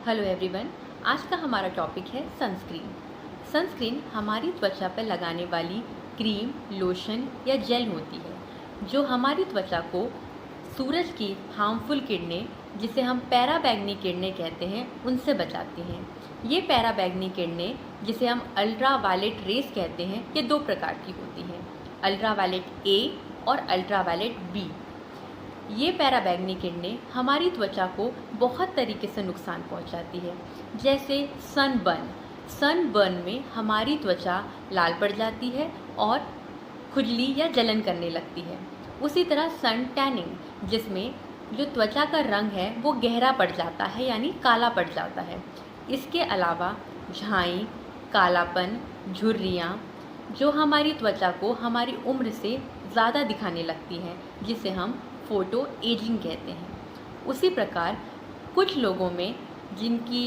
Hello everyone. आज का हमारा टॉपिक है सनस्क्रीन। सनस्क्रीन हमारी त्वचा पर लगाने वाली क्रीम, लोशन या जेल होती है जो हमारी त्वचा को सूरज की हार्मफुल किरणें, जिसे हम पैराबैंगनी किरणें कहते हैं, उनसे बचाती हैं। ये पैराबैंगनी किरणें, जिसे हम अल्ट्रा वायलेट रेस कहते हैं, ये दो प्रकार की होती हैं, अल्ट्रा वायलेट ए और अल्ट्रा वायलेट बी। ये पैराबैंगनी किरणें हमारी त्वचा को बहुत तरीके से नुकसान पहुंचाती है, जैसे सनबर्न में हमारी त्वचा लाल पड़ जाती है और खुजली या जलन करने लगती है। उसी तरह सन टैनिंग, जिसमें जो त्वचा का रंग है वो गहरा पड़ जाता है, यानी काला पड़ जाता है। इसके अलावा झाई, कालापन, झुर्रियाँ, जो हमारी त्वचा को हमारी उम्र से ज़्यादा दिखाने लगती हैं, जिसे हम फोटो एजिंग कहते हैं। उसी प्रकार कुछ लोगों में जिनकी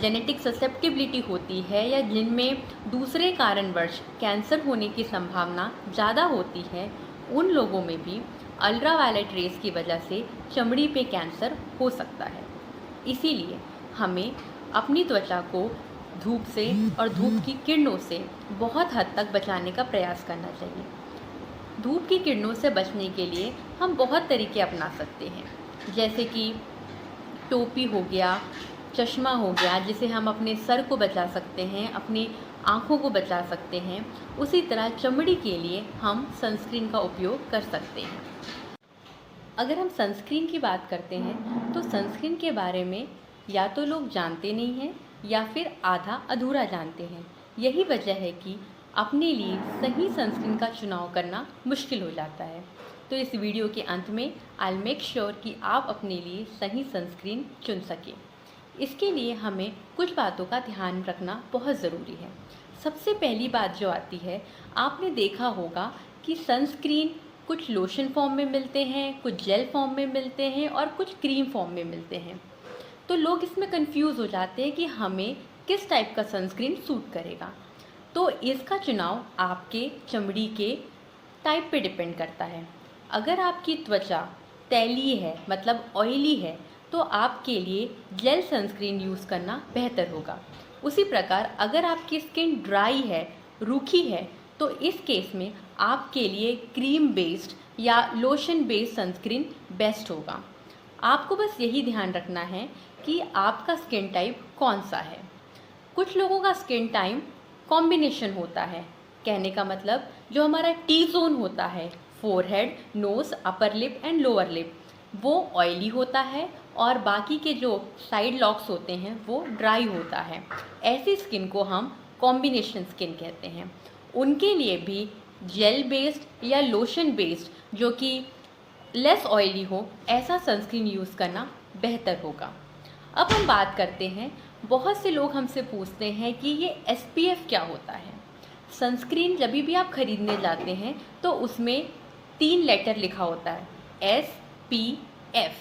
जेनेटिक ससेप्टिबिलिटी होती है या जिनमें दूसरे कारणवश कैंसर होने की संभावना ज़्यादा होती है, उन लोगों में भी अल्ट्रा वायलेट रेस की वजह से चमड़ी पे कैंसर हो सकता है। इसीलिए हमें अपनी त्वचा को धूप से और धूप की किरणों से बहुत हद तक बचाने का प्रयास करना चाहिए। धूप की किरणों से बचने के लिए हम बहुत तरीके अपना सकते हैं, जैसे कि टोपी हो गया, चश्मा हो गया, जिसे हम अपने सर को बचा सकते हैं, अपनी आँखों को बचा सकते हैं। उसी तरह चमड़ी के लिए हम सनस्क्रीन का उपयोग कर सकते हैं। अगर हम सनस्क्रीन की बात करते हैं तो सनस्क्रीन के बारे में या तो लोग जानते नहीं हैं या फिर आधा अधूरा जानते हैं। यही वजह है कि अपने लिए सही सनस्क्रीन का चुनाव करना मुश्किल हो जाता है। तो इस वीडियो के अंत में आई मेक श्योर कि आप अपने लिए सही सनस्क्रीन चुन सकें। इसके लिए हमें कुछ बातों का ध्यान रखना बहुत ज़रूरी है। सबसे पहली बात जो आती है, आपने देखा होगा कि सनस्क्रीन कुछ लोशन फॉर्म में मिलते हैं, कुछ जेल फॉर्म में मिलते हैं और कुछ क्रीम फॉर्म में मिलते हैं। तो लोग इसमें कंफ्यूज हो जाते हैं कि हमें किस टाइप का सनस्क्रीन सूट करेगा। तो इसका चुनाव आपके चमड़ी के टाइप पे डिपेंड करता है। अगर आपकी त्वचा तैलीय है, मतलब ऑयली है, तो आपके लिए जेल सनस्क्रीन यूज़ करना बेहतर होगा। उसी प्रकार अगर आपकी स्किन ड्राई है, रूखी है, तो इस केस में आपके लिए क्रीम बेस्ड या लोशन बेस्ड सनस्क्रीन बेस्ट होगा। आपको बस यही ध्यान रखना है कि आपका स्किन टाइप कौन सा है। कुछ लोगों का स्किन टाइप कॉम्बिनेशन होता है, कहने का मतलब जो हमारा टी जोन होता है, forehead, nose, upper lip and lower lip, वो ऑयली होता है और बाकी के जो साइड लॉक्स होते हैं वो ड्राई होता है। ऐसी स्किन को हम कॉम्बिनेशन स्किन कहते हैं। उनके लिए भी जेल बेस्ड या लोशन बेस्ड, जो कि लेस ऑयली हो, ऐसा सनस्क्रीन यूज़ करना बेहतर होगा। अब हम बात करते हैं, बहुत से लोग हमसे पूछते हैं कि ये SPF क्या होता है। सनस्क्रीन जब भी आप ख़रीदने जाते हैं तो उसमें 3 लेटर लिखा होता है, SPF,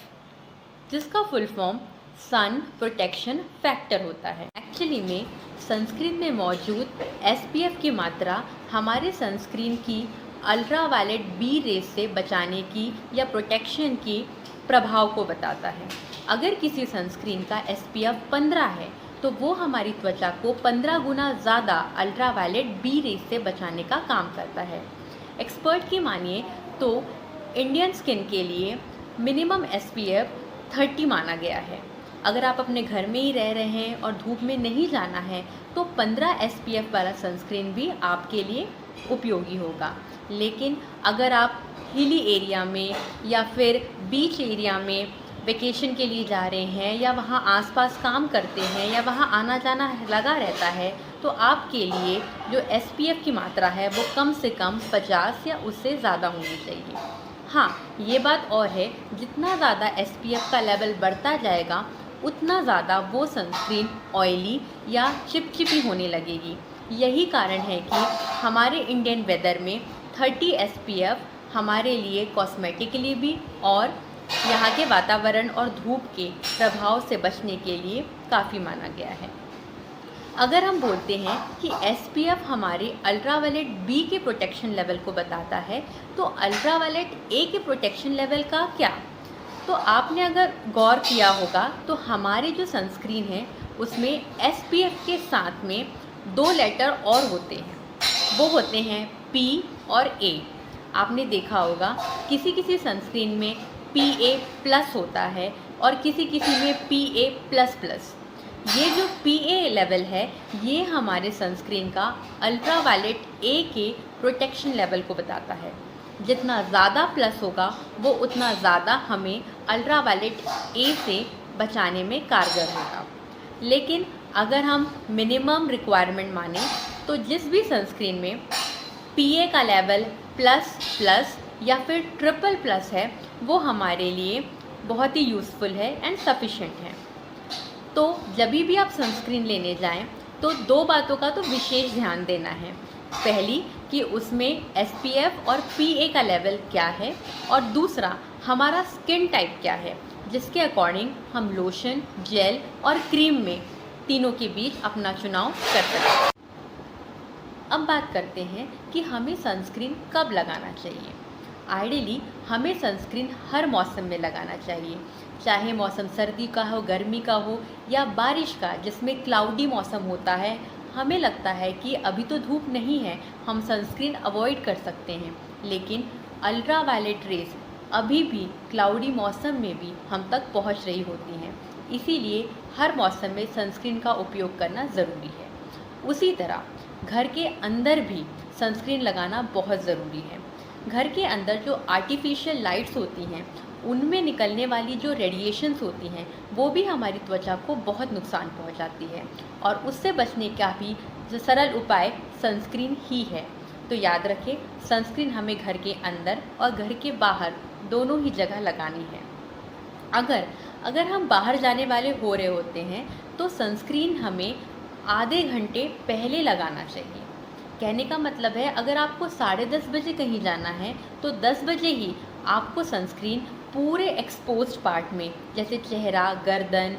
जिसका full form sun protection factor होता है। एक्चुअली में सनस्क्रीन में मौजूद SPF की मात्रा हमारे सनस्क्रीन की अल्ट्रा वायलेट बी रेस से बचाने की या प्रोटेक्शन की प्रभाव को बताता है। अगर किसी सनस्क्रीन का SPF 15 है तो वो हमारी त्वचा को 15 गुना ज़्यादा अल्ट्रा वायलेट बी रेस से बचाने का काम करता है। एक्सपर्ट की मानिए तो इंडियन स्किन के लिए मिनिमम SPF 30 माना गया है। अगर आप अपने घर में ही रह रहे हैं और धूप में नहीं जाना है तो 15 SPF वाला सनस्क्रीन भी आपके लिए उपयोगी होगा। लेकिन अगर आप हिली एरिया में या फिर बीच एरिया में वेकेशन के लिए जा रहे हैं या वहाँ आसपास काम करते हैं या वहाँ आना जाना लगा रहता है, तो आपके लिए जो SPF की मात्रा है वो कम से कम 50 या उससे ज़्यादा होनी चाहिए। हाँ, ये बात और है, जितना ज़्यादा SPF का लेवल बढ़ता जाएगा उतना ज़्यादा वो सनस्क्रीन ऑयली या चिपचिपी होने लगेगी। यही कारण है कि हमारे इंडियन वेदर में 30 SPF हमारे लिए कॉस्मेटिक के लिए भी और यहाँ के वातावरण और धूप के प्रभाव से बचने के लिए काफ़ी माना गया है। अगर हम बोलते हैं कि SPF हमारे अल्ट्रावायलेट बी के प्रोटेक्शन लेवल को बताता है, तो अल्ट्रावायलेट ए के प्रोटेक्शन लेवल का क्या? तो आपने अगर गौर किया होगा तो हमारे जो सनस्क्रीन है उसमें SPF के साथ में 2 लेटर और होते हैं, वो होते हैं P और A। आपने देखा होगा किसी किसी सनस्क्रीन में PA+ होता है और किसी किसी में PA++। ये जो PA लेवल है ये हमारे सनस्क्रीन का अल्ट्रावायलेट A के प्रोटेक्शन लेवल को बताता है। जितना ज़्यादा प्लस होगा वो उतना ज़्यादा हमें अल्ट्रावायलेट A से बचाने में कारगर होगा। लेकिन अगर हम मिनिमम रिक्वायरमेंट माने तो जिस भी सनस्क्रीन में PA का लेवल ++ या फिर ट्रिपल+ है वो हमारे लिए बहुत ही यूज़फुल है एंड सफिशेंट है। तो जब भी आप सनस्क्रीन लेने जाएं तो 2 बातों का तो विशेष ध्यान देना है। पहली कि उसमें SPF और PA का लेवल क्या है, और दूसरा हमारा स्किन टाइप क्या है, जिसके अकॉर्डिंग हम लोशन, जेल और क्रीम में तीनों के बीच अपना चुनाव कर सकते हैं। अब बात करते हैं कि हमें सनस्क्रीन कब लगाना चाहिए। आइडियली हमें सनस्क्रीन हर मौसम में लगाना चाहिए, चाहे मौसम सर्दी का हो, गर्मी का हो या बारिश का, जिसमें क्लाउडी मौसम होता है। हमें लगता है कि अभी तो धूप नहीं है, हम सनस्क्रीन अवॉइड कर सकते हैं, लेकिन अल्ट्रावायलेट रेज अभी भी क्लाउडी मौसम में भी हम तक पहुंच रही होती हैं। इसीलिए हर मौसम में सनस्क्रीन का उपयोग करना ज़रूरी है। उसी तरह घर के अंदर भी सनस्क्रीन लगाना बहुत ज़रूरी है। घर के अंदर जो आर्टिफिशियल लाइट्स होती हैं उनमें निकलने वाली जो रेडिएशंस होती हैं वो भी हमारी त्वचा को बहुत नुकसान पहुंचाती है, और उससे बचने का भी जो सरल उपाय सनस्क्रीन ही है। तो याद रखें, सनस्क्रीन हमें घर के अंदर और घर के बाहर दोनों ही जगह लगानी है। अगर हम बाहर जाने वाले हो रहे होते हैं तो सनस्क्रीन हमें आधे घंटे पहले लगाना चाहिए। कहने का मतलब है, अगर आपको 10:30 बजे कहीं जाना है तो 10 बजे ही आपको सनस्क्रीन पूरे एक्सपोज्ड पार्ट में, जैसे चेहरा, गर्दन,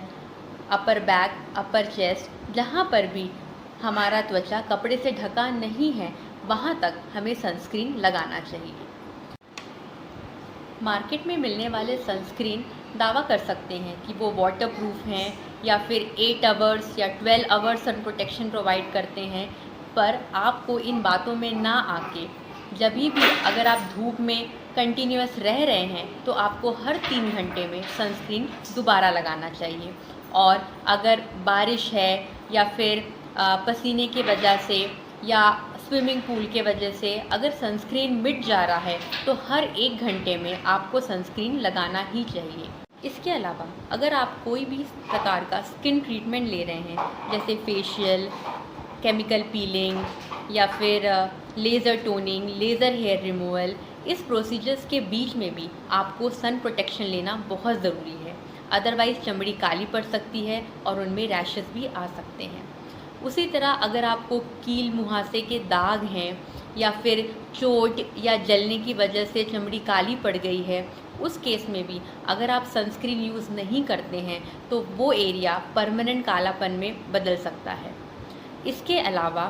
अपर बैक, अपर चेस्ट, जहाँ पर भी हमारा त्वचा कपड़े से ढका नहीं है वहाँ तक हमें सनस्क्रीन लगाना चाहिए। मार्केट में मिलने वाले सनस्क्रीन दावा कर सकते हैं कि वो वाटरप्रूफ हैं या फिर 8 आवर्स या 12 आवर्स सन प्रोटेक्शन प्रोवाइड करते हैं, पर आपको इन बातों में ना आके जब भी अगर आप धूप में कंटिन्यूअस रह रहे हैं तो आपको हर 3 घंटे में सनस्क्रीन दोबारा लगाना चाहिए। और अगर बारिश है या फिर पसीने की वजह से या स्विमिंग पूल के वजह से अगर सनस्क्रीन मिट जा रहा है तो हर 1 घंटे में आपको सनस्क्रीन लगाना ही चाहिए। इसके अलावा अगर आप कोई भी प्रकार का स्किन ट्रीटमेंट ले रहे हैं, जैसे फेशियल, केमिकल पीलिंग या फिर laser toning, laser hair removal, इस प्रोसीजर्स के बीच में भी आपको सन प्रोटेक्शन लेना बहुत ज़रूरी है। अदरवाइज़ चमड़ी काली पड़ सकती है और उनमें रैशेस भी आ सकते हैं। उसी तरह अगर आपको कील मुहासे के दाग हैं या फिर चोट या जलने की वजह से चमड़ी काली पड़ गई है, उस केस में भी अगर आप सनस्क्रीन यूज़ नहीं करते हैं तो वो एरिया परमानेंट कालापन में बदल सकता है। इसके अलावा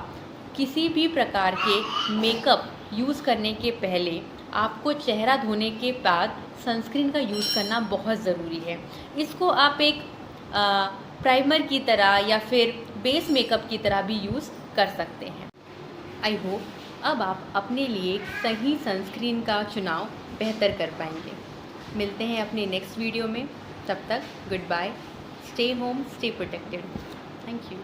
किसी भी प्रकार के मेकअप यूज़ करने के पहले आपको चेहरा धोने के बाद सनस्क्रीन का यूज़ करना बहुत ज़रूरी है। इसको आप एक प्राइमर की तरह या फिर बेस मेकअप की तरह भी यूज़ कर सकते हैं। आई होप अब आप अपने लिए सही सनस्क्रीन का चुनाव बेहतर कर पाएंगे। मिलते हैं अपने नेक्स्ट वीडियो में, तब तक good bye, stay home, stay protected. Thank you.